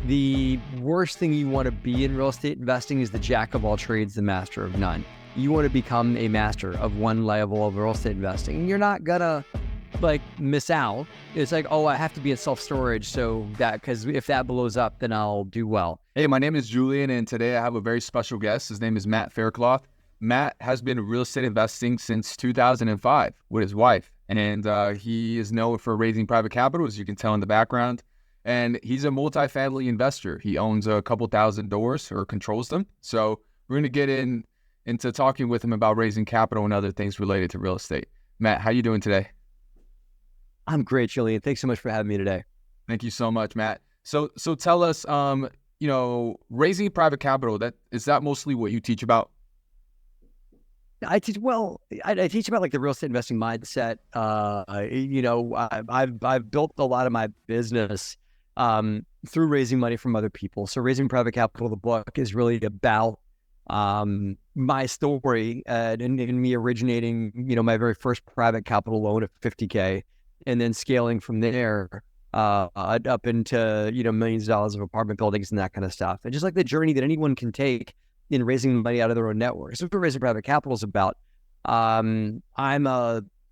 The worst thing you want to be in real estate investing is the jack of all trades, the master of none. You want to become a master of one level of real estate investing. And you're not gonna miss out. It's like, oh, I have to be in self-storage so that, because if that blows up, then I'll do well. Hey, my name is Julian, and today I have a very special guest. His name is Matt Faircloth. Matt has been in real estate investing since 2005 with his wife, and he is known for raising private capital, as you can tell in the background. And he's a multifamily investor. He owns a couple thousand doors or controls them. So we're going to get into talking with him about raising capital and other things related to real estate. Matt, how you doing today? I'm great, Julian. Thanks so much for having me today. Thank you so much, Matt. So tell us, raising private capital, is that mostly what you teach about? I teach about the real estate investing mindset. I've built a lot of my business through raising money from other people. So Raising Private Capital, the book, is really about my story and me originating, my very first private capital loan of $50K, and then scaling from there up into, millions of dollars of apartment buildings and that kind of stuff. And just like the journey that anyone can take in raising money out of their own network. So what Raising Private Capital is about. I'm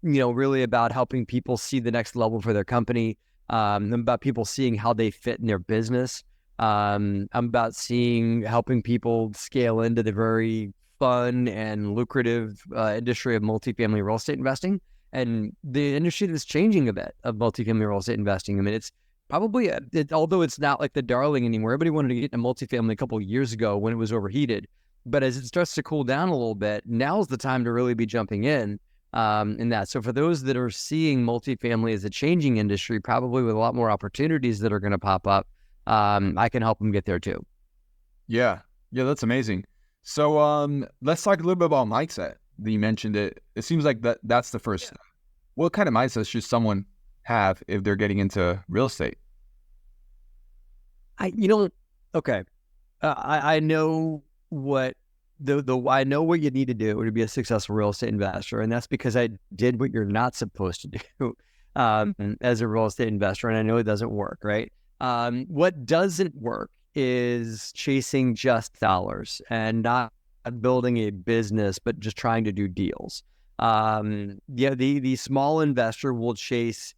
really about helping people see the next level for their company. I'm about people seeing how they fit in their business. I'm about helping people scale into the very fun and lucrative industry of multifamily real estate investing, and the industry that's changing a bit of multifamily real estate investing. I mean, it's probably, although it's not like the darling anymore. Everybody wanted to get into multifamily a couple of years ago when it was overheated. But as it starts to cool down a little bit, now's the time to really be jumping in that. So for those that are seeing multifamily as a changing industry, probably with a lot more opportunities that are going to pop up, I can help them get there too. Yeah, that's amazing. So let's talk a little bit about mindset. You mentioned it. It seems like that's the first step. What kind of mindset should someone have if they're getting into real estate? I know what I know what you need to do to be a successful real estate investor, and that's because I did what you're not supposed to do as a real estate investor, and I know it doesn't work, right? What doesn't work is chasing just dollars and not building a business, but just trying to do deals. The small investor will chase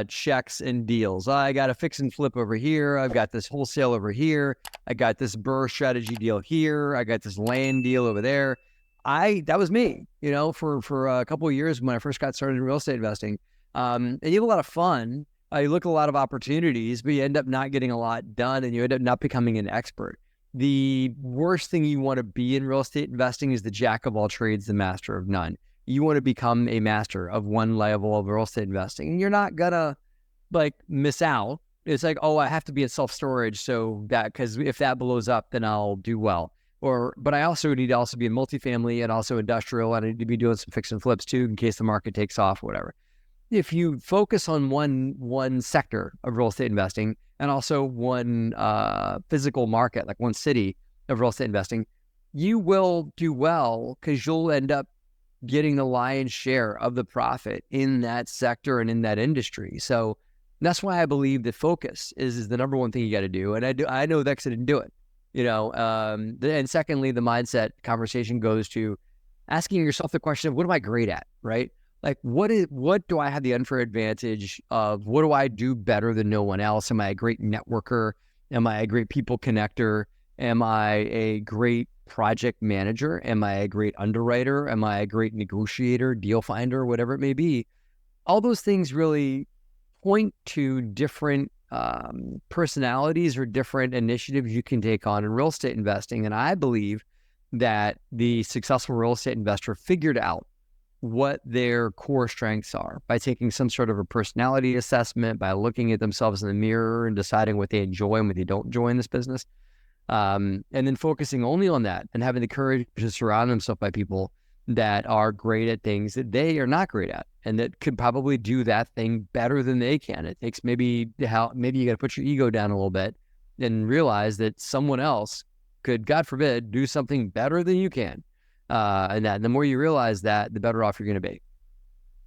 checks and deals. I got a fix and flip over here. I've got this wholesale over here. I got this BRRRR strategy deal here. I got this land deal over there. That was me, for a couple of years when I first got started in real estate investing. And you have a lot of fun. You look at a lot of opportunities, but you end up not getting a lot done, and you end up not becoming an expert. The worst thing you want to be in real estate investing is the jack of all trades, the master of none. You want to become a master of one level of real estate investing, and you're not gonna miss out. It's like, oh, I have to be in self-storage so that, because if that blows up, then I'll do well. But I also need to be in multifamily and also industrial, and I need to be doing some fix and flips too in case the market takes off or whatever. If you focus on one sector of real estate investing and also one physical market, like one city of real estate investing, you will do well because you'll end up getting the lion's share of the profit in that sector and in that industry. So that's why I believe that focus is the number one thing you got to do. And I know that 'cause I didn't do it, and secondly, the mindset conversation goes to asking yourself the question of, what am I great at, right? Like, what do I have the unfair advantage of? What do I do better than no one else? Am I a great networker? Am I a great people connector? Am I a great project manager? Am I a great underwriter? Am I a great negotiator, deal finder, whatever it may be? All those things really point to different personalities or different initiatives you can take on in real estate investing. And I believe that the successful real estate investor figured out what their core strengths are by taking some sort of a personality assessment, by looking at themselves in the mirror and deciding what they enjoy and what they don't enjoy in this business. And then focusing only on that and having the courage to surround themselves by people that are great at things that they are not great at and that could probably do that thing better than they can. It takes maybe you got to put your ego down a little bit and realize that someone else could, God forbid, do something better than you can. And the more you realize that, the better off you're going to be.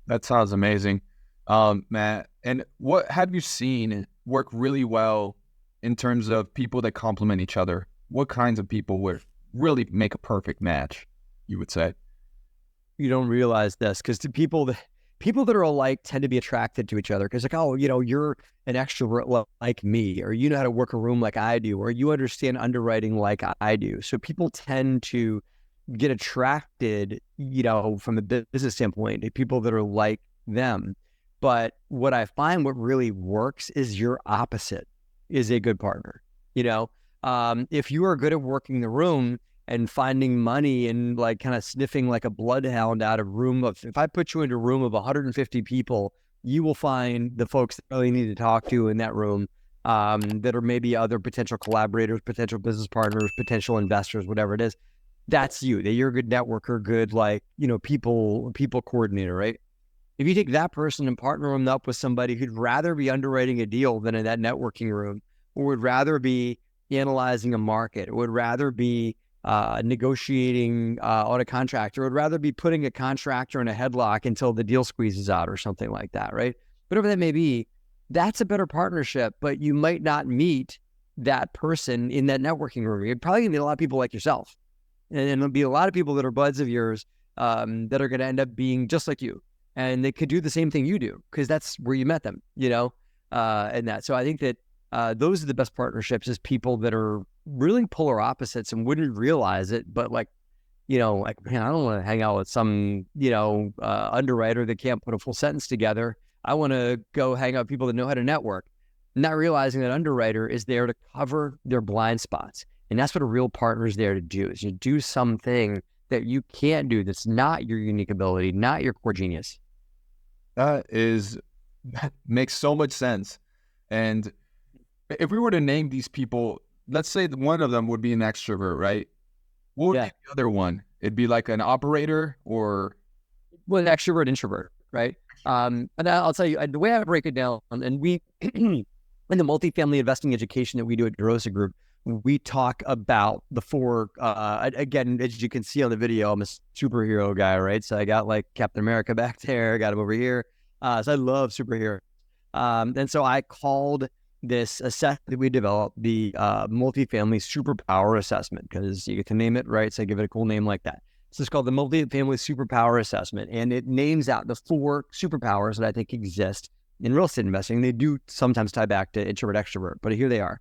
That sounds amazing, Matt. And what have you seen work really well in terms of people that complement each other? What kinds of people would really make a perfect match, you would say? You don't realize this because the people that are alike tend to be attracted to each other because like, oh, you're an extrovert like me, or you know how to work a room like I do, or you understand underwriting like I do. So people tend to get attracted, from a business standpoint, to people that are like them. But what I find what really works is your opposite is a good partner. If you are good at working the room and finding money and like kind of sniffing like a bloodhound out of if I put you into a room of 150 people, you will find the folks that really need to talk to in that room, that are maybe other potential collaborators, potential business partners, potential investors, whatever it is. That's you. That you're a good networker, good people coordinator, right? If you take that person and partner them up with somebody who'd rather be underwriting a deal than in that networking room, or would rather be analyzing a market, or would rather be negotiating on a contract, or would rather be putting a contractor in a headlock until the deal squeezes out or something like that, right? Whatever that may be, that's a better partnership, but you might not meet that person in that networking room. You're probably gonna meet a lot of people like yourself. And there'll be a lot of people that are buds of yours that are gonna end up being just like you. And they could do the same thing you do because that's where you met them, and that. So I think that those are the best partnerships, is people that are really polar opposites and wouldn't realize it, but man, I don't want to hang out with some, underwriter that can't put a full sentence together. I want to go hang out with people that know how to network, not realizing that underwriter is there to cover their blind spots. And that's what a real partner is there to do, is you do something that you can't do, that's not your unique ability, not your core genius. That makes so much sense. And if we were to name these people, let's say one of them would be an extrovert, right? What would be the other one? It'd be like an operator, or? Well, an extrovert, introvert, right? And I'll tell you, the way I break it down, and we, in the multifamily investing education that we do at DeRosa Group, we talk about the four, again, as you can see on the video, I'm a superhero guy, right? So I got like Captain America back there, got him over here. So I love superheroes. And so I called this assessment that we developed the multifamily superpower assessment, because you get to name it, right? So I give it a cool name like that. So it's called the multifamily superpower assessment, and it names out the four superpowers that I think exist in real estate investing. They do sometimes tie back to introvert, extrovert, but here they are.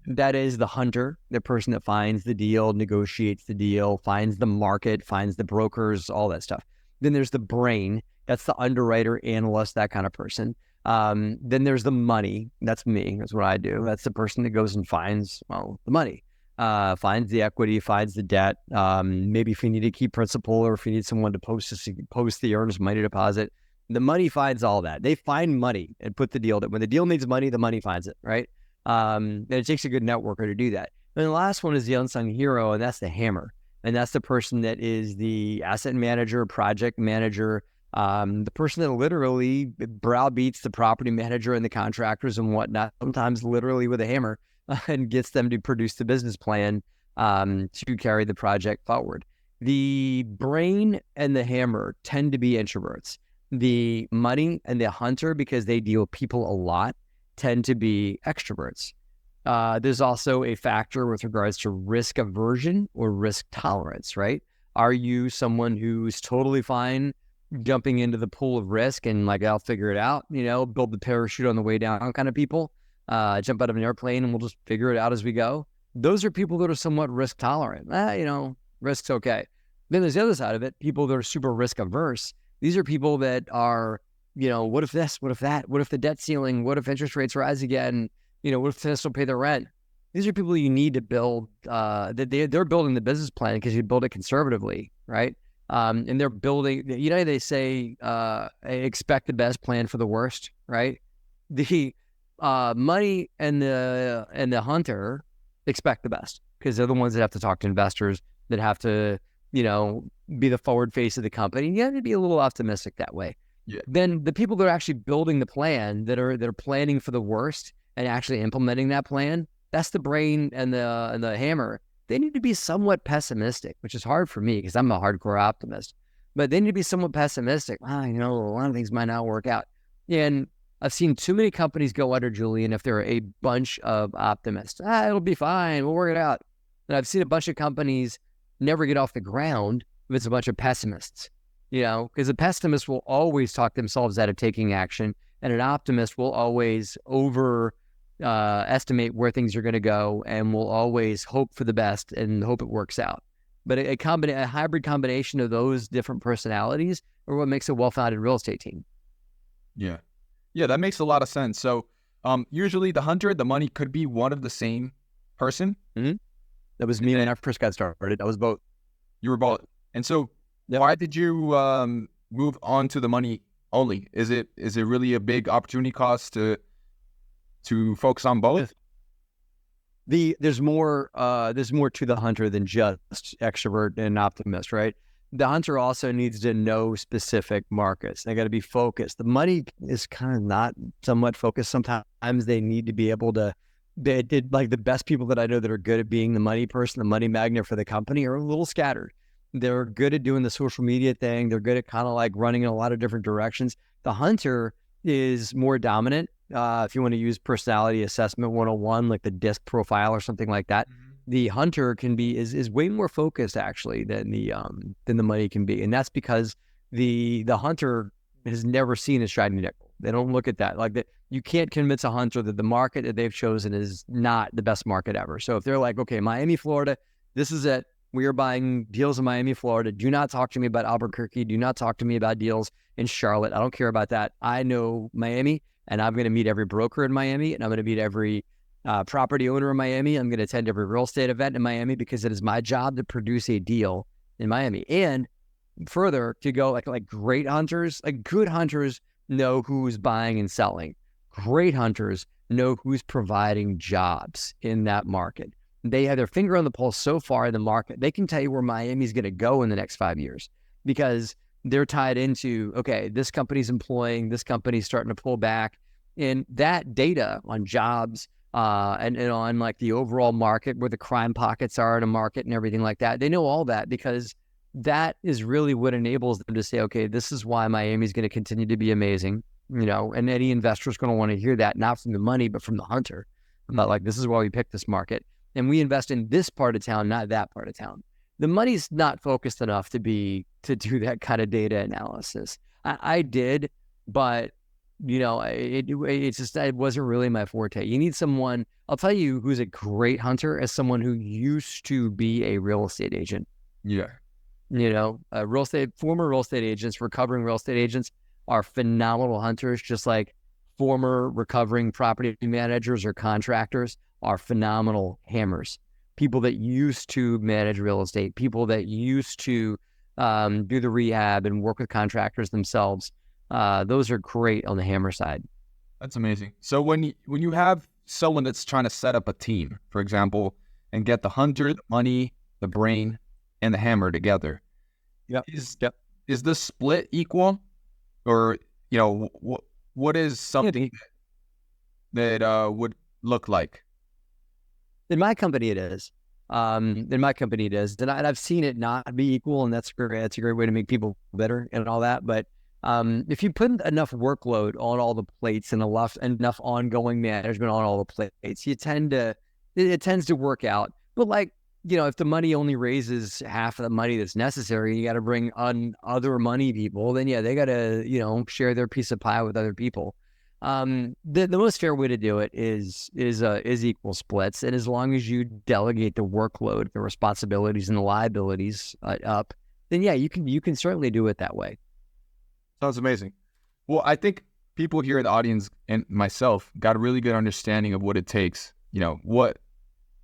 That is the hunter, the person that finds the deal, negotiates the deal, finds the market, finds the brokers, all that stuff. Then there's the brain. That's the underwriter, analyst, that kind of person. Then there's the money. That's me. That's what I do. That's the person that goes and finds, the money, finds the equity, finds the debt. Maybe if you need to keep principal, or if you need someone to post the earnest money deposit, the money finds all that. They find money and put the deal. That when the deal needs money, the money finds it, right? And it takes a good networker to do that. And the last one is the unsung hero, and that's the hammer. And that's the person that is the asset manager, project manager, the person that literally browbeats the property manager and the contractors and whatnot, sometimes literally with a hammer, and gets them to produce the business plan to carry the project forward. The brain and the hammer tend to be introverts. The money and the hunter, because they deal with people a lot, tend to be extroverts. There's also a factor with regards to risk aversion or risk tolerance, right? Are you someone who's totally fine jumping into the pool of risk and like, I'll figure it out, build the parachute on the way down kind of people, jump out of an airplane and we'll just figure it out as we go? Those are people that are somewhat risk tolerant. Risk's okay. Then there's the other side of it, people that are super risk averse. These are people that are, what if this, what if that, what if the debt ceiling, what if interest rates rise again, what if tenants don't pay their rent? These are people you need to build, that they're building the business plan because you build it conservatively, right? And they're building, they say, expect the best, plan for the worst, right? The money and the hunter expect the best because they're the ones that have to talk to investors, that have to, be the forward face of the company. You have to be a little optimistic that way. Yeah. Then the people that are actually building the plan, that are planning for the worst and actually implementing that plan, that's the brain and the hammer. They need to be somewhat pessimistic, which is hard for me because I'm a hardcore optimist. But they need to be somewhat pessimistic. A lot of things might not work out. And I've seen too many companies go under, Julian, if there are a bunch of optimists. It'll be fine. We'll work it out. And I've seen a bunch of companies never get off the ground if it's a bunch of pessimists, because a pessimist will always talk themselves out of taking action, and an optimist will always estimate where things are going to go and will always hope for the best and hope it works out. But a hybrid combination of those different personalities are what makes a well-founded real estate team. Yeah. Yeah, that makes a lot of sense. So usually the hunter, the money could be one of the same person. Mm-hmm. That was me when I first got started. I was both. You were both. And so why did you move on to the money only? Is it really a big opportunity cost to focus on both? There's more to the hunter than just extrovert and optimist, right? The hunter also needs to know specific markets. They got to be focused. The money is kind of not somewhat focused. Sometimes they need to be able to. Like the best people that I know that are good at being the money person, the money magnet for the company, are a little scattered. They're good at doing the social media thing. They're good at kind of like running in a lot of different directions. The hunter is more dominant. If you want to use personality assessment 101, like the DISC profile or something like that, the hunter is way more focused actually than the money can be. And that's because the hunter has never seen a shiny nickel. They don't look at that. You can't convince a hunter that the market that they've chosen is not the best market ever. So if they're like, okay, Miami, Florida, this is it. We are buying deals in Miami, Florida. Do not talk to me about Albuquerque. Do not talk to me about deals in Charlotte. I don't care about that. I know Miami, and I'm going to meet every broker in Miami, and I'm going to meet every property owner in Miami. I'm going to attend every real estate event in Miami because it is my job to produce a deal in Miami. And further, to go like great hunters, like good hunters know who's buying and selling. Great hunters know who's providing jobs in that market. They have their finger on the pulse so far in the market, they can tell you where Miami's going to go in the next 5 years because they're tied into, okay, this company's employing, this company's starting to pull back. And that data on jobs and on like the overall market, where the crime pockets are in a market and everything like that, they know all that because that is really what enables them to say, okay, this is why Miami's going to continue to be amazing, and any investor is going to want to hear that, not from the money, but from the hunter, about like, this is why we picked this market. And we invest in this part of town, not that part of town. The money's not focused enough to do that kind of data analysis. I did, but it wasn't really my forte. You need someone, I'll tell you who's a great hunter, as someone who used to be a real estate agent. Yeah. Former real estate agents, recovering real estate agents are phenomenal hunters, just like former recovering property managers or contractors are phenomenal hammers. People that used to manage real estate, people that used to do the rehab and work with contractors themselves, those are great on the hammer side. That's amazing. So when you have someone that's trying to set up a team, for example, and get the hunter, the money, the brain, and the hammer together, is the split equal, or what is something that would look like? In my company, it is. And I've seen it not be equal, and that's great. That's a great way to make people better and all that. But if you put enough workload on all the plates and enough ongoing management on all the plates, it tends to work out. But if the money only raises half of the money that's necessary, you got to bring on other money people, then they got to, share their piece of pie with other people. The most fair way to do it is equal splits. And as long as you delegate the workload, the responsibilities and the liabilities up, then you can certainly do it that way. Sounds amazing. Well, I think people here in the audience and myself got a really good understanding of what it takes, what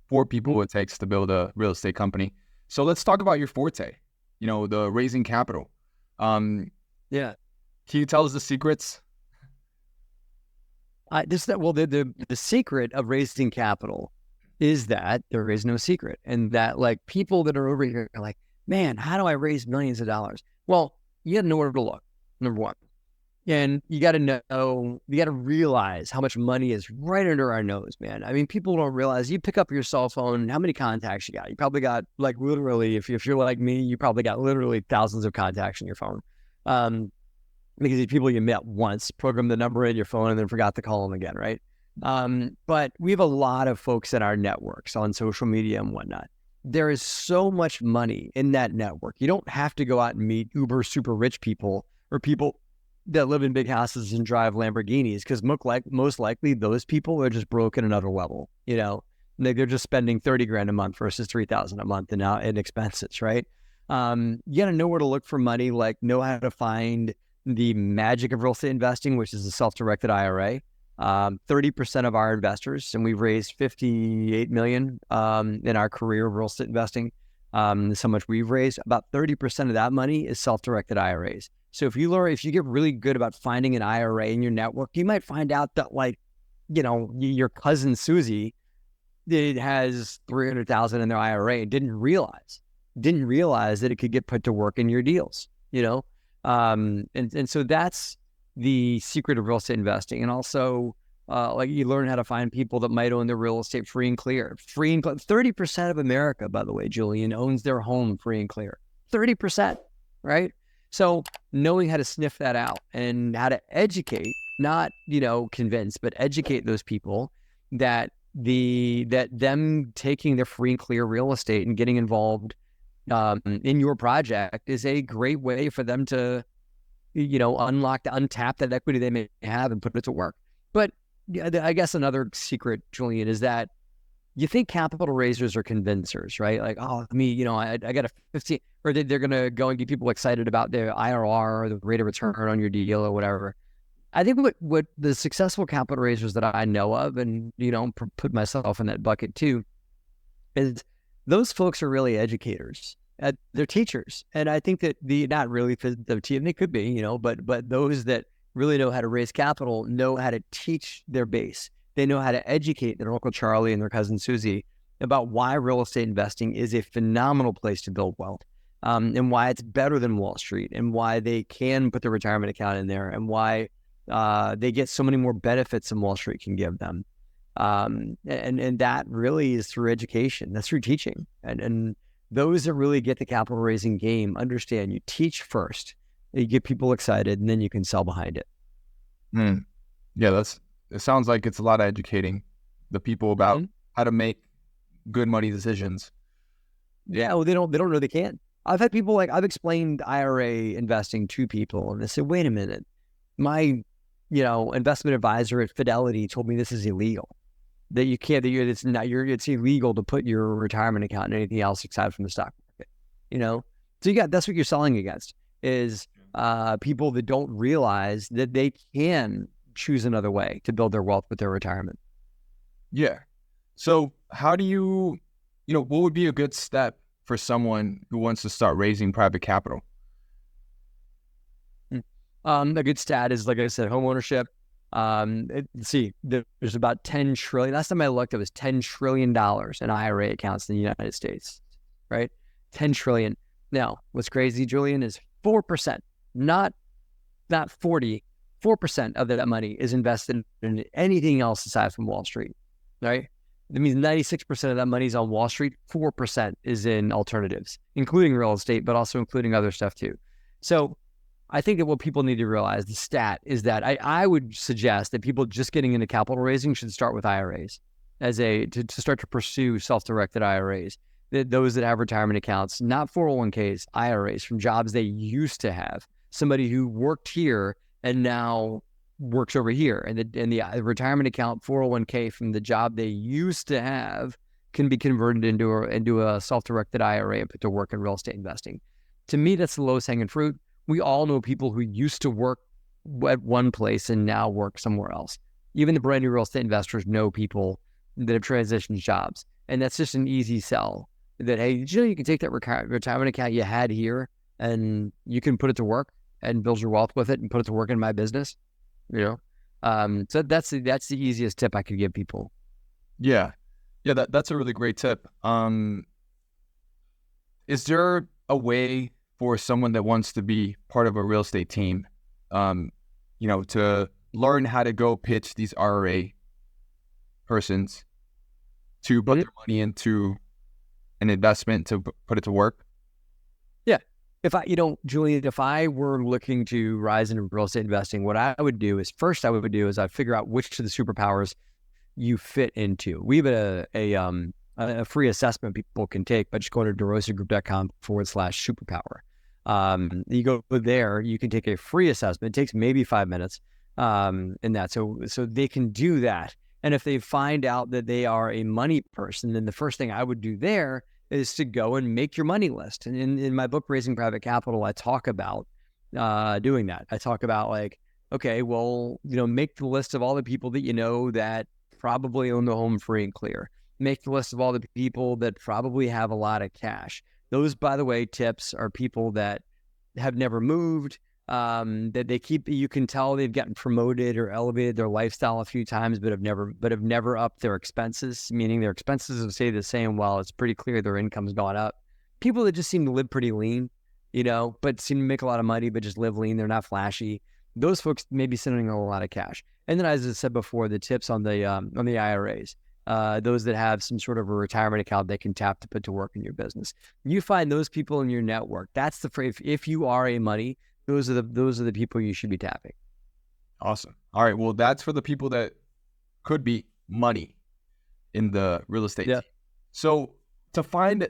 for people it takes to build a real estate company. So let's talk about your forte, the raising capital. Can you tell us the secrets? The secret of raising capital is that there is no secret, and that people that are over here are like, man, how do I raise millions of dollars? Well, you got to know where to look, number one. And you got to realize how much money is right under our nose, man. I mean, people don't realize, you pick up your cell phone, how many contacts you got? You probably got literally, if you're like me, you probably got literally thousands of contacts in your phone. because these people you met once, programmed the number in your phone and then forgot to call them again, right? But we have a lot of folks in our networks on social media and whatnot. There is so much money in that network. You don't have to go out and meet uber super rich people or people that live in big houses and drive Lamborghinis, because most likely those people are just broke at another level. They're just spending 30 grand a month versus 3,000 a month in expenses, right? You got to know where to look for money, like know how to find the magic of real estate investing, which is a self-directed IRA. 30% of our investors, and we've raised 58 million in our career of real estate investing. So much we've raised. About 30% of that money is self-directed IRAs. So if you get really good about finding an IRA in your network, you might find out that, like, your cousin Susie has 300,000 in their IRA and didn't realize that it could get put to work in your deals. And so that's the secret of real estate investing. And also, like, you learn how to find people that might own their real estate free and clear. 30% of America, by the way, Julian, owns their home free and clear. 30%, right? So knowing how to sniff that out and how to educate, not, convince, but educate those people that them taking their free and clear real estate and getting involved in your project is a great way for them to, untap that equity they may have and put it to work. But I guess another secret, Julian, is that you think capital raisers are convincers, right? Like, I got a 15, or they're going to go and get people excited about their IRR or the rate of return on your deal or whatever. I think what the successful capital raisers that I know of, and, put myself in that bucket too, is those folks are really educators. They're teachers. And I think that not really the team, they could be, but those that really know how to raise capital know how to teach their base. They know how to educate their Uncle Charlie and their cousin Susie about why real estate investing is a phenomenal place to build wealth, and why it's better than Wall Street, and why they can put their retirement account in there, and why they get so many more benefits than Wall Street can give them. And that really is through education. That's through teaching. And those that really get the capital raising game understand you teach first, you get people excited, and then you can sell behind it. Yeah, it sounds like it's a lot of educating the people about how to make good money decisions. Yeah, well, they don't know they can. I've had people, like, I've explained IRA investing to people, and they say, wait a minute, my investment advisor at Fidelity told me this is illegal. That you can't, it's illegal to put your retirement account in anything else aside from the stock market. So that's what you're selling against, is people that don't realize that they can choose another way to build their wealth with their retirement. Yeah. So how do you, what would be a good step for someone who wants to start raising private capital? A good stat is, like I said, home ownership. There's about 10 trillion. Last time I looked, it was $10 trillion in IRA accounts in the United States, right? 10 trillion. Now, what's crazy, Julian, is 4%, not 40, 4% of that money is invested in anything else aside from Wall Street, right? That means 96% of that money is on Wall Street. 4% is in alternatives, including real estate, but also including other stuff too. So I think that what people need to realize, the stat, is that I would suggest that people just getting into capital raising should start with IRAs to start to pursue self-directed IRAs. Those that have retirement accounts, not 401ks, IRAs from jobs they used to have. Somebody who worked here and now works over here, and the retirement account 401k from the job they used to have can be converted into a self-directed IRA and put to work in real estate investing. To me, that's the lowest hanging fruit. We all know people who used to work at one place and now work somewhere else. Even the brand new real estate investors know people that have transitioned jobs. And that's just an easy sell that, hey, you can take that retirement account you had here and you can put it to work and build your wealth with it and put it to work in my business. So that's the easiest tip I could give people. Yeah. That's a really great tip. Is there a way for someone that wants to be part of a real estate team, to learn how to go pitch these IRA persons to put their money into an investment to put it to work? Yeah. Julian, if I were looking to rise into real estate investing, what I would do is I'd figure out which of the superpowers you fit into. We have a free assessment people can take by just going to derosagroup.com/superpower. You go there, you can take a free assessment. It takes maybe 5 minutes in that. So they can do that. And if they find out that they are a money person, then the first thing I would do there is to go and make your money list. And in my book, Raising Private Capital, I talk about doing that. I talk about like, okay, well, make the list of all the people that you know that probably own the home free and clear. Make the list of all the people that probably have a lot of cash. Those, by the way, tips are people that have never moved, that you can tell they've gotten promoted or elevated their lifestyle a few times, but have never upped their expenses, meaning their expenses have stayed the same while it's pretty clear their income's gone up. People that just seem to live pretty lean, but seem to make a lot of money, but just live lean. They're not flashy. Those folks may be sitting on a lot of cash. And then, as I said before, the tips on the IRAs. Those that have some sort of a retirement account they can tap to put to work in your business. You find those people in your network. That's the phrase. If you are a money, those are the people you should be tapping. Awesome. All right. Well, that's for the people that could be money in the real estate team. So to find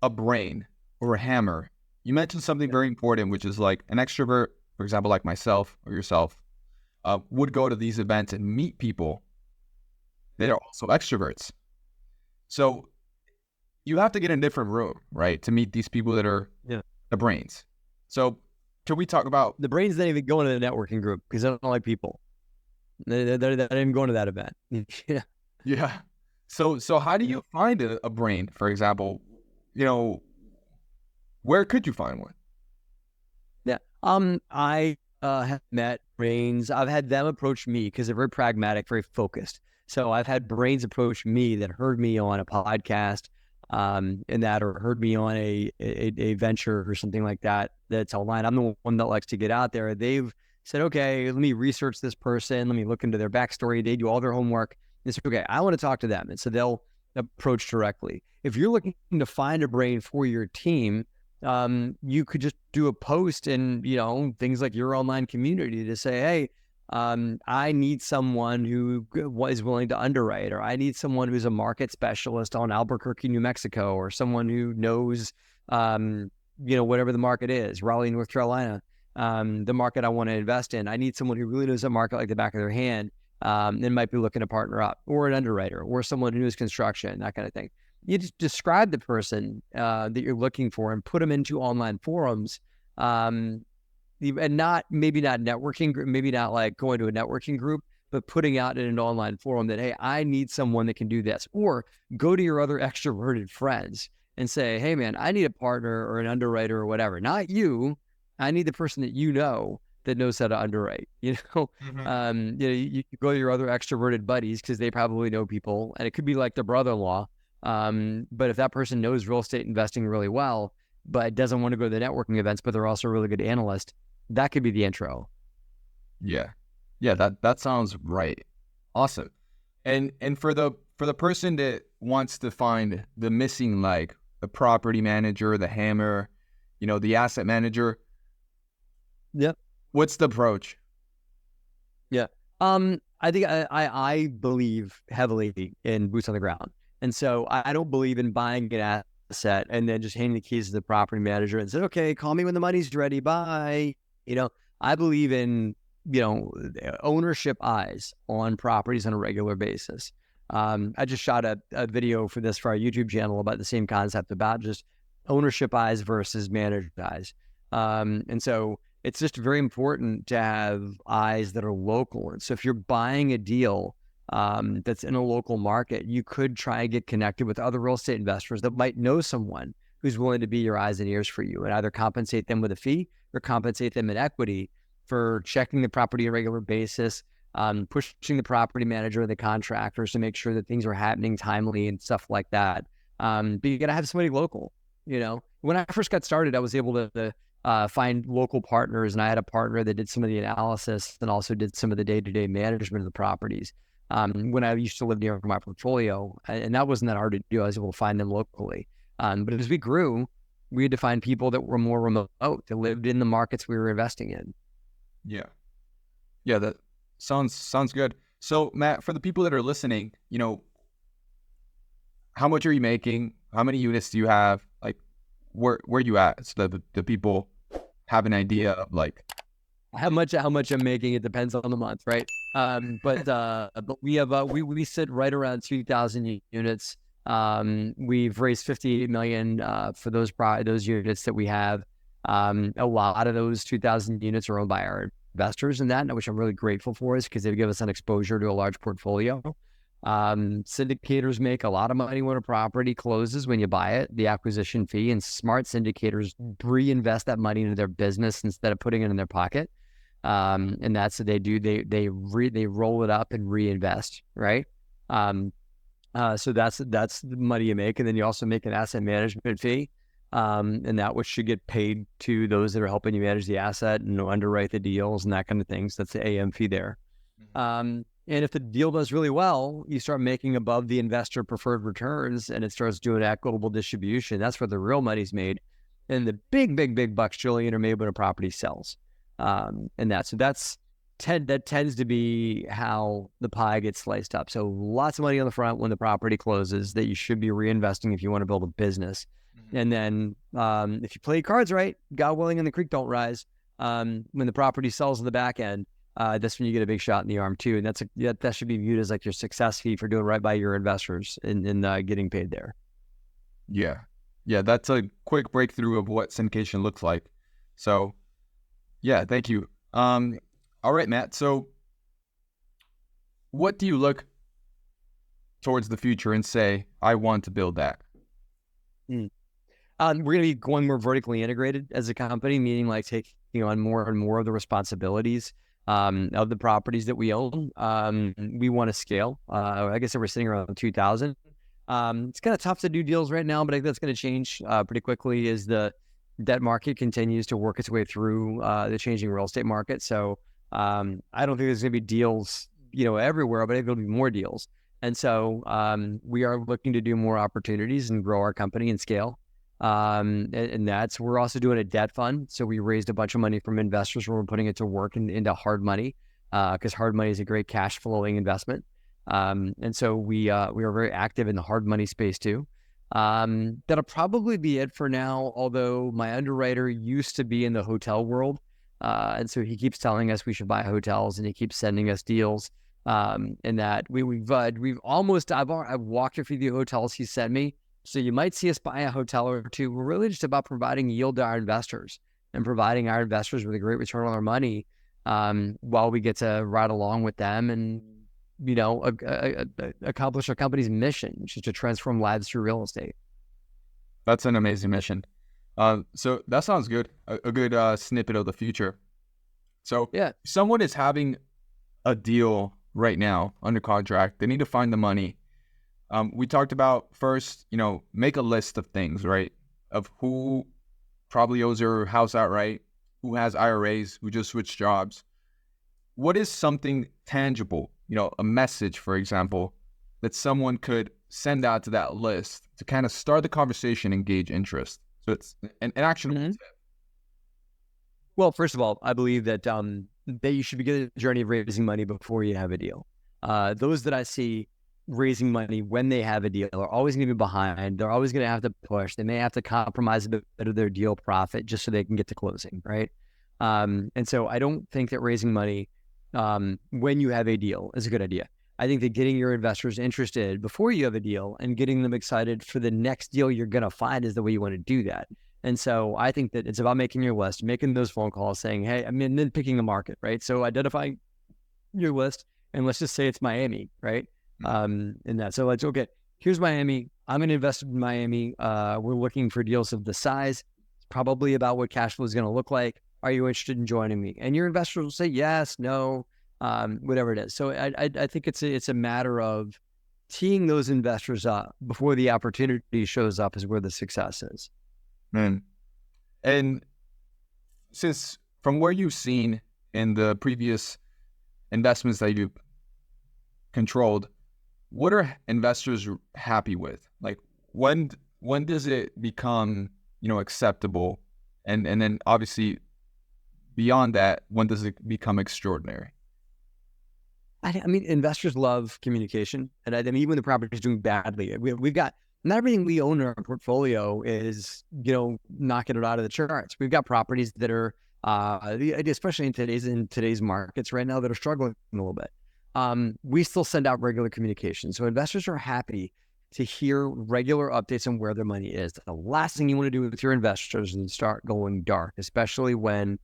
a brain or a hammer, you mentioned something very important, which is like an extrovert, for example, like myself or yourself, would go to these events and meet people that are also extroverts. So you have to get in a different room, right, to meet these people that are the brains. So can we talk about the brains? Not even going to the networking group because I don't like people. They're not even going to that event. Yeah. So how do you find a brain, for example? Where could you find one? Yeah. I have met brains. I've had them approach me because they're very pragmatic, very focused. So I've had brains approach me that heard me on a podcast, or heard me on a venture or something like that that's online. I'm the one that likes to get out there. They've said, okay, let me research this person. Let me look into their backstory. They do all their homework. It's okay, I want to talk to them. And so they'll approach directly. If you're looking to find a brain for your team, you could just do a post in, things like your online community to say, hey, I need someone who is willing to underwrite, or I need someone who's a market specialist on Albuquerque, New Mexico, or someone who knows, whatever the market is, Raleigh, North Carolina, the market I want to invest in. I need someone who really knows that market like the back of their hand, and might be looking to partner up, or an underwriter, or someone who knows construction, that kind of thing. You just describe the person that you're looking for and put them into online forums, and maybe not networking, maybe not like going to a networking group, but putting out in an online forum that, hey, I need someone that can do this. Or go to your other extroverted friends and say, hey, man, I need a partner or an underwriter or whatever. Not you. I need the person that knows how to underwrite. Mm-hmm. You go to your other extroverted buddies because they probably know people, and it could be like their brother-in-law. But if that person knows real estate investing really well, but doesn't want to go to the networking events, but they're also a really good analyst, that could be the intro. Yeah. That sounds right. Awesome. And for the person that wants to find the missing leg, the property manager, the hammer, the asset manager. Yep. What's the approach? Yeah. I think I believe heavily in boots on the ground. And so I don't believe in buying an asset and then just handing the keys to the property manager and said, okay, call me when the money's ready. Bye. I believe in, ownership eyes on properties on a regular basis. I just shot a video for our YouTube channel about the same concept, about just ownership eyes versus managed eyes. And so it's just very important to have eyes that are local. And so if you're buying a deal that's in a local market, you could try and get connected with other real estate investors that might know someone who's willing to be your eyes and ears for you, and either compensate them with a fee or compensate them in equity for checking the property on a regular basis, pushing the property manager and the contractors to make sure that things are happening timely and stuff like that. But you got to have somebody local. When I first got started, I was able to find local partners, and I had a partner that did some of the analysis and also did some of the day-to-day management of the properties. When I used to live near my portfolio, and that wasn't that hard to do. I was able to find them locally. But as we grew, We had to find people that were more remote, that lived in the markets we were investing in. Yeah. Yeah, that sounds good. So Matt, for the people that are listening, how much are you making? How many units do you have? Like, where you at? So that the people have an idea of like how much I'm making. It depends on the month, right? But we have we sit right around 2,000 units. We've raised 58 million for those units that we have. A lot of those 2,000 units are owned by our investors in that, which I'm really grateful for, is because they give us an exposure to a large portfolio. Syndicators make a lot of money when a property closes when you buy it, the acquisition fee, and smart syndicators reinvest that money into their business instead of putting it in their pocket. And that's what they do. They roll it up and reinvest, right? So that's the money you make, and then you also make an asset management fee, and that which should get paid to those that are helping you manage the asset and underwrite the deals and that kind of things. That's the AM fee there. And if the deal does really well, you start making above the investor preferred returns, and it starts doing equitable distribution. That's where the real money's made, and the big bucks, Julian, are made when a property sells. That tends to be how the pie gets sliced up. So lots of money on the front when the property closes that you should be reinvesting if you want to build a business. And then if you play cards right, God willing, and the creek don't rise, when the property sells in the back end, that's when you get a big shot in the arm too. And that should be viewed as like your success fee for doing right by your investors and getting paid there. Yeah. Yeah, that's a quick breakthrough of what syndication looks like. So yeah, thank you. All right, Matt. So what do you look towards the future and say, I want to build that? We're going to be going more vertically integrated as a company, meaning like taking on more and more of the responsibilities of the properties that we own. We want to scale. I guess we're sitting around 2,000. It's kind of tough to do deals right now, but I think that's going to change pretty quickly as the debt market continues to work its way through the changing real estate market. So I don't think there's going to be deals, everywhere, but I think there'll be more deals. And so we are looking to do more opportunities and grow our company and scale. We're also doing a debt fund. So we raised a bunch of money from investors where we're putting it to work into hard money, because hard money is a great cash flowing investment. And so we are very active in the hard money space too. That'll probably be it for now. Although my underwriter used to be in the hotel world. And so he keeps telling us we should buy hotels, and he keeps sending us deals. And that I've walked a few of the hotels he sent me. So you might see us buy a hotel or two. We're really just about providing yield to our investors and providing our investors with a great return on their money, while we get to ride along with them and, accomplish our company's mission, which is to transform lives through real estate. That's an amazing mission. So that sounds good. A good snippet of the future. So yeah, someone is having a deal right now under contract. They need to find the money. We talked about first, make a list of things, right? Of who probably owes their house outright, who has IRAs, who just switched jobs. What is something tangible, a message, for example, that someone could send out to that list to kind of start the conversation and gauge interest? So it's an actionable tip. Well, first of all, I believe that that you should begin the journey of raising money before you have a deal. Those that I see raising money when they have a deal are always going to be behind. They're always going to have to push. They may have to compromise a bit of their deal profit just so they can get to closing, right? And so I don't think that raising money when you have a deal is a good idea. I think that getting your investors interested before you have a deal and getting them excited for the next deal you're going to find is the way you want to do that. And so I think that it's about making your list, making those phone calls, saying, hey, then picking a market, right? So identifying your list, and let's just say it's Miami, right? And that. So let's, okay, here's Miami. I'm going to invest in Miami. We're looking for deals of the size. It's probably about what cash flow is going to look like. Are you interested in joining me? And your investors will say yes, no, whatever it is. So I think it's a matter of teeing those investors up before the opportunity shows up is where the success is. Man. And since from where you've seen in the previous investments that you've controlled, what are investors happy with? Like when does it become acceptable? And then obviously beyond that, when does it become extraordinary? I mean, investors love communication, and I mean, even when the property is doing badly, we've got not everything we own in our portfolio is knocking it out of the charts. We've got properties that are, especially in today's markets right now, that are struggling a little bit. We still send out regular communication, so investors are happy to hear regular updates on where their money is. The last thing you want to do with your investors is start going dark, especially when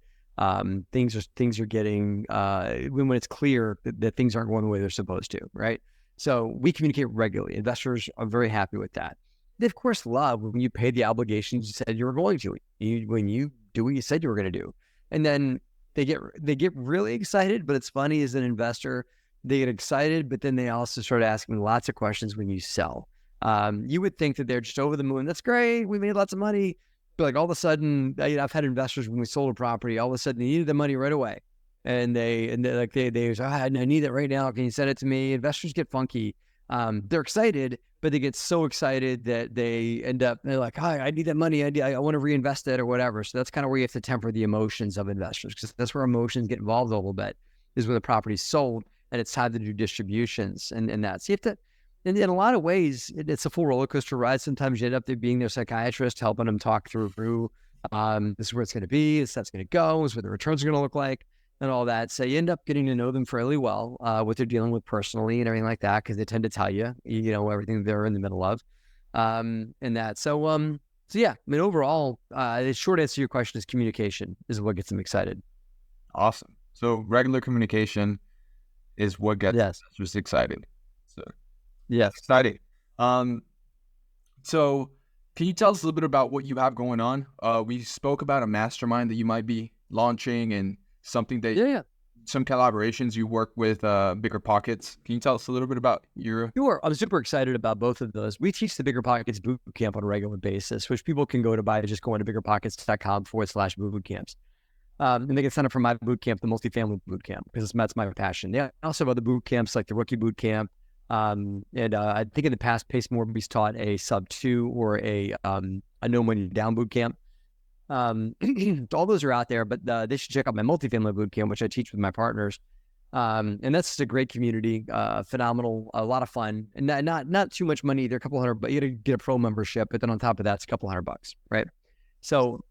things are getting when it's clear that things aren't going the way they're supposed to, right? So we communicate regularly. Investors are very happy with that. They of course love when you pay the obligations you said you were going to. When you do what you said you were going to do, and then they get really excited. But it's funny, as an investor, they get excited, but then they also start asking lots of questions when you sell. You would think that they're just over the moon. That's great. We made lots of money. But like all of a sudden, I've had investors when we sold a property, all of a sudden they needed the money right away. And they say, I need it right now. Can you send it to me? Investors get funky. They're excited, but they get so excited that they're like, hi, I need that money. I want to reinvest it or whatever. So that's kind of where you have to temper the emotions of investors, because that's where emotions get involved a little bit, is when the property's sold and it's time to do distributions and that. So you have to, in a lot of ways, it's a full roller coaster ride. Sometimes you end up there being their psychiatrist, helping them talk through, this is where it's going to be, this is how it's going to go, this is what the returns are going to look like, and all that. So you end up getting to know them fairly well, what they're dealing with personally and everything like that, because they tend to tell you, everything they're in the middle of, and that. So yeah, I mean, overall, the short answer to your question is communication is what gets them excited. Awesome. So regular communication is what gets investors excited. So yes, exciting. So can you tell us a little bit about what you have going on? We spoke about a mastermind that you might be launching, and something that some collaborations you work with BiggerPockets. Can you tell us a little bit about your... Sure. I'm super excited about both of those. We teach the BiggerPockets Bootcamp on a regular basis, which people can go to by just going to BiggerPockets.com/bootcamps. And they can sign up for my bootcamp, the multifamily bootcamp, because that's my passion. They also have other bootcamps like the rookie bootcamp. And I think in the past, Pace Morby's taught a sub 2 or a no money down bootcamp. All those are out there, but they should check out my multifamily bootcamp, which I teach with my partners. And that's just a great community, phenomenal, a lot of fun, and not too much money either. A couple hundred, but you got to get a pro membership, but then on top of that, it's a couple $100, right? So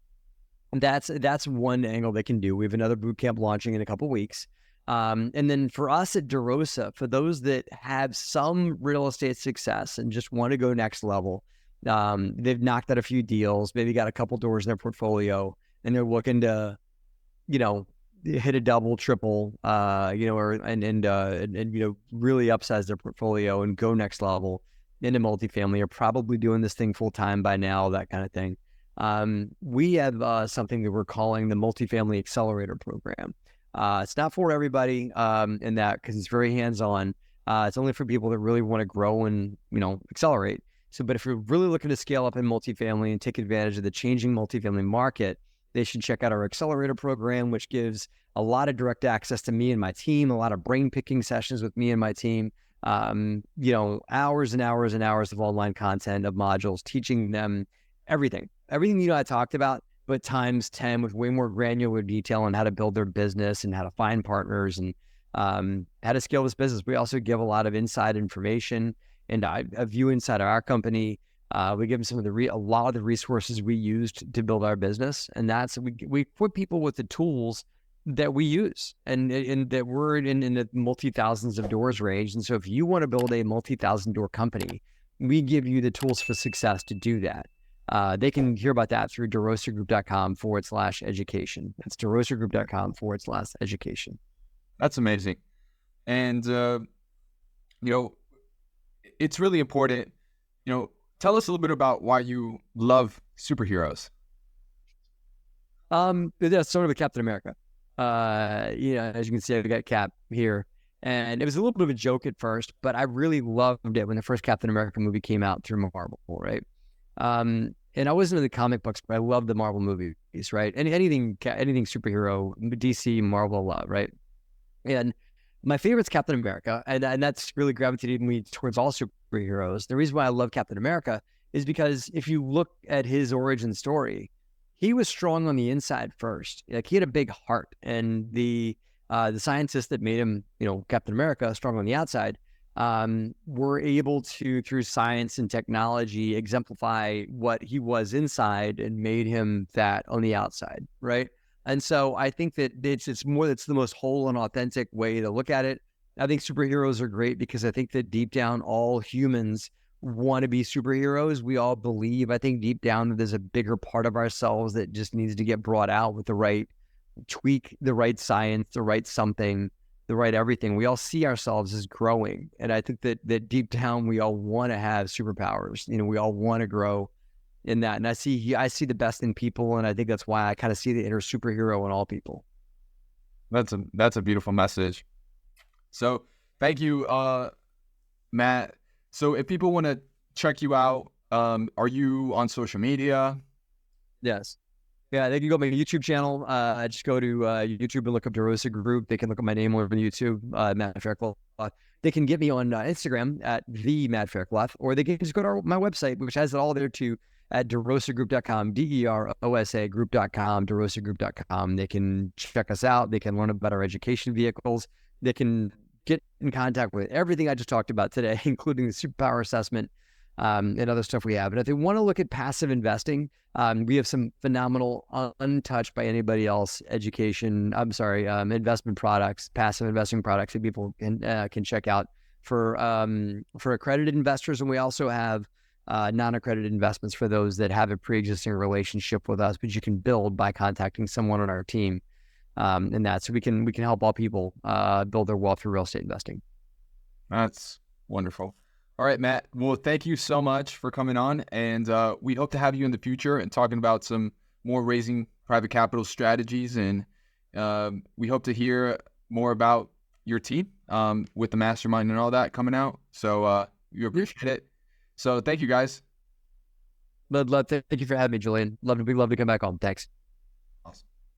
that's one angle they can do. We have another bootcamp launching in a couple weeks. And then for us at DeRosa, for those that have some real estate success and just want to go next level, they've knocked out a few deals, maybe got a couple doors in their portfolio, and they're looking to, hit a double, triple, or really upsize their portfolio and go next level into multifamily, are probably doing this thing full time by now, that kind of thing. We have something that we're calling the Multifamily Accelerator Program. It's not for everybody in that, because it's very hands-on. It's only for people that really want to grow and, accelerate. So, but if you're really looking to scale up in multifamily and take advantage of the changing multifamily market, they should check out our accelerator program, which gives a lot of direct access to me and my team, a lot of brain picking sessions with me and my team, hours and hours and hours of online content, of modules, teaching them everything I talked about, but times 10 with way more granular detail on how to build their business and how to find partners and how to scale this business. We also give a lot of inside information and a view inside of our company. We give them some of a lot of the resources we used to build our business, and that's we put people with the tools that we use, and that we're in the multi-thousands of doors range. And so, if you want to build a multi-thousand door company, we give you the tools for success to do that. They can hear about that through DeRosaGroup.com/education. That's DeRosaGroup.com/education. That's amazing. And, it's really important. Tell us a little bit about why you love superheroes. That's sort of a Captain America. As you can see, I've got Cap here. And it was a little bit of a joke at first, but I really loved it when the first Captain America movie came out through Marvel, right? And I wasn't into the comic books, but I loved the Marvel movies, right? And anything superhero, DC, Marvel, love, right? And my favorite's Captain America, and that's really gravitated me towards all superheroes. The reason why I love Captain America is because if you look at his origin story, he was strong on the inside first. Like he had a big heart, and the scientists that made him, Captain America, strong on the outside, were able to, through science and technology, exemplify what he was inside and made him that on the outside, right? And so I think that it's the most whole and authentic way to look at it. I think superheroes are great because I think that deep down, all humans want to be superheroes. We all believe, I think deep down, that there's a bigger part of ourselves that just needs to get brought out with the right tweak, the right science, the right something, the right everything. We all see ourselves as growing. And I think that deep down, we all want to have superpowers. We all want to grow in that. And I see the best in people. And I think that's why I kind of see the inner superhero in all people. That's a beautiful message. So thank you, Matt. So if people want to check you out, are you on social media? Yes. Yeah, they can go to my YouTube channel. Just go to YouTube and look up DeRosa Group. They can look up my name on YouTube, Matt Faircloth. They can get me on Instagram at the Matt Faircloth, or they can just go to my website, which has it all there too, at derosagroup.com, DEROSA group.com, derosagroup.com. They can check us out. They can learn about our education vehicles. They can get in contact with everything I just talked about today, including the superpower assessment and other stuff we have. And if they want to look at passive investing, we have some phenomenal, untouched by anybody else investment products, passive investing products that people can check out for accredited investors. And we also have non-accredited investments for those that have a pre-existing relationship with us, but you can build by contacting someone on our team. And that, so we can help all people build their wealth through real estate investing. That's wonderful. All right, Matt. Well, thank you so much for coming on, and we hope to have you in the future and talking about some more raising private capital strategies. And we hope to hear more about your team with the mastermind and all that coming out. So we appreciate it. So thank you, guys. Thank you for having me, Julian. Love to come back on. Thanks.